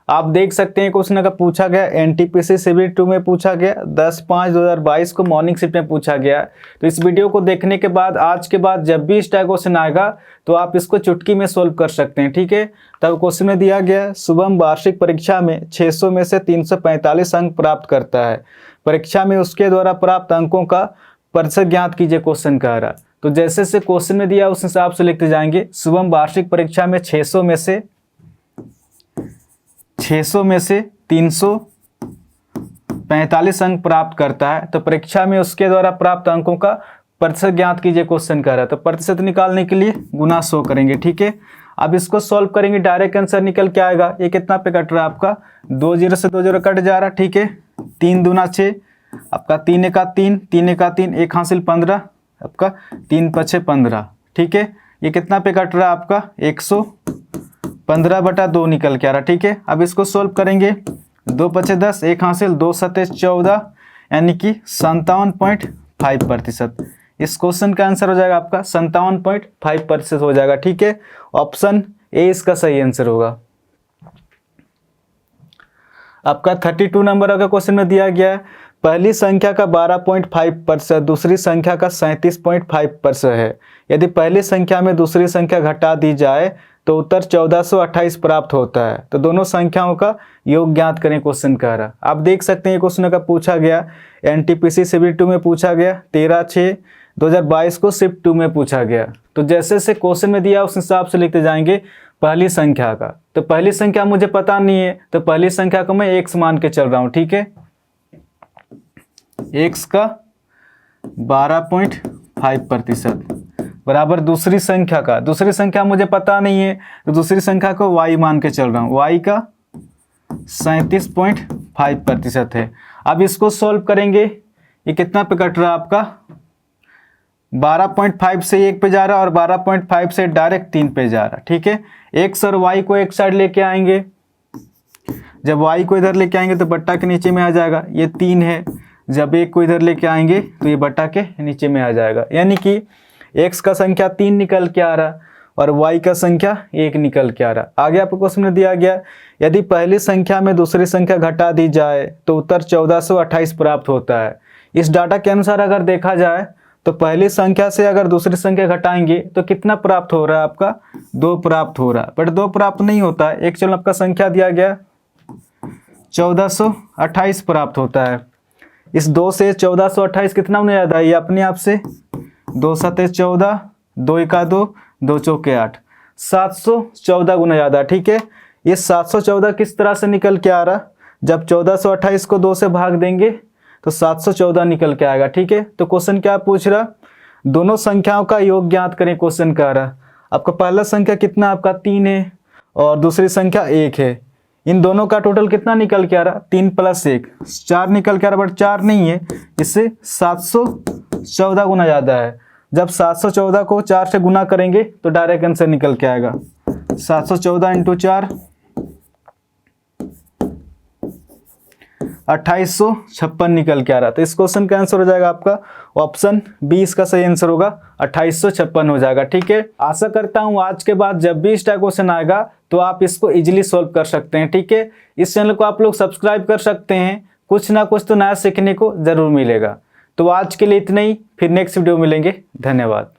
आप देख सकते हैं क्वेश्चन अगर पूछा गया एनटीपीसी सिविल 2 में पूछा गया 10/5/2022 को मॉर्निंग शिफ्ट में पूछा गया। तो इस वीडियो को देखने के बाद आज के बाद जब भी इस टाइप क्वेश्चन आएगा तो आप इसको चुटकी में सोल्व कर सकते हैं, ठीक है। तब क्वेश्चन में दिया गया शुभम वार्षिक परीक्षा में 600 में से 345 अंक प्राप्त करता है, परीक्षा में उसके द्वारा प्राप्त अंकों का प्रतिशत ज्ञात कीजिए, क्वेश्चन कह रहा। तो जैसे से क्वेश्चन में दिया उस हिसाब से लिखते जाएंगे। शुभम वार्षिक परीक्षा में 600 में से 345 अंक प्राप्त करता है, तो परीक्षा में उसके द्वारा प्राप्त अंकों का प्रतिशत ज्ञात कीजिए, क्वेश्चन कह रहा है। तो प्रतिशत निकालने के लिए गुना 100 करेंगे, ठीक है। अब इसको सॉल्व करेंगे, डायरेक्ट आंसर निकल के आएगा। ये कितना पे कट रहा है आपका, 2 0 से 2 0 कट जा रहा है, ठीक है। 3 दूना 6, आपका 3 एका 3, 3 एका 3, 1 हासिल 15, आपका 3 5 15, ठीक है। ये कितना पे कट रहा है आपका 115/2 निकल के आ रहा, ठीक है। अब इसको सोल्व करेंगे, 2 5 10, 1 हासिल 2 7 14, यानी कि 57.5%। इस क्वेश्चन का आंसर हो जाएगा आपका 57.5% हो जाएगा, ठीक है। ऑप्शन ए इसका सही आंसर होगा। आपका 32 नंबर का क्वेश्चन में दिया गया है पहली संख्या का 12.5%, दूसरी संख्या का 37.5% है। यदि पहली संख्या में दूसरी संख्या घटा दी जाए तो उत्तर 1428 प्राप्त होता है। तो दोनों संख्याओं का योग ज्ञात करें, क्वेश्चन कह रहा। आप देख सकते हैं क्वेश्चन का पूछा गया एनटीपीसी सिविल 2 में पूछा गया, 13/6/2022 को शिफ्ट 2 में पूछा गया। तो जैसे से क्वेश्चन में दिया उस हिसाब से लिखते जाएंगे पहली संख्या का। तो पहली संख्या मुझे पता नहीं है, तो पहली संख्या को मैं x मान के चल रहा हूँ, ठीक है। x का 12.5% बराबर दूसरी संख्या का, दूसरी संख्या मुझे पता नहीं है तो दूसरी संख्या को y मान के चल रहा हूँ, y का 37.5% है। अब इसको सॉल्व करेंगे, ये कितना पे कट रहा है आपका 12.5 से 1 पे जा रहा है और 12.5 से डायरेक्ट 3 पे जा रहा, ठीक है। x और y को एक साइड लेके आएंगे, जब y को इधर लेके आएंगे तो बट्टा के नीचे में आ जाएगा, ये 3 है। जब 1 को इधर लेके आएंगे तो ये बट्टा के नीचे में आ जाएगा, यानी कि x का संख्या 3 निकल के आ रहा और y का संख्या 1 निकल के आ रहा। आगे आपको क्वेश्चन में दिया गया यदि पहली संख्या में दूसरी संख्या घटा दी जाए तो उत्तर 1428 प्राप्त होता है। इस डाटा के अनुसार अगर देखा जाए तो पहली संख्या से अगर दूसरी संख्या घटाएंगे तो कितना प्राप्त हो रहा है आपका 2 प्राप्त हो रहा है, बट 2 प्राप्त नहीं होता है। एक चलो आपका संख्या दिया गया 1428 प्राप्त होता है। इस 2 से 1428 कितना होने ज्यादा है, ये अपने आप से 2 7 14, 2 1 2, 2 4 8, 714 गुना ज़्यादा, ठीक है। ये 714 किस तरह से निकल के आ रहा, जब 1428 को 2 से भाग देंगे तो 714 निकल के आएगा, ठीक है। तो क्वेश्चन क्या पूछ रहा, दोनों संख्याओं का योग ज्ञात करें, क्वेश्चन कह रहा। आपका पहला संख्या कितना आपका 3 है और दूसरी संख्या 1 है, इन दोनों का टोटल कितना निकल के आ रहा 3 + 1 4 निकल के आ रहा, बट 4 नहीं है, इससे 714 गुना ज़्यादा है। जब 714 को 4 से गुना करेंगे तो डायरेक्ट आंसर निकल के आएगा 714 × 4 2856 निकल के आ रहा। तो इस क्वेश्चन का आंसर हो जाएगा आपका ऑप्शन बी, इसका सही आंसर होगा 2856 हो जाएगा, ठीक है। आशा करता हूँ आज के बाद जब भी इस टाइप क्वेश्चन आएगा तो आप इसको इजीली सॉल्व कर सकते हैं, ठीक है। इस चैनल को आप लोग सब्सक्राइब कर सकते हैं, कुछ ना कुछ तो नया सीखने को जरूर मिलेगा। तो आज के लिए इतना ही, फिर नेक्स्ट वीडियो मिलेंगे। धन्यवाद।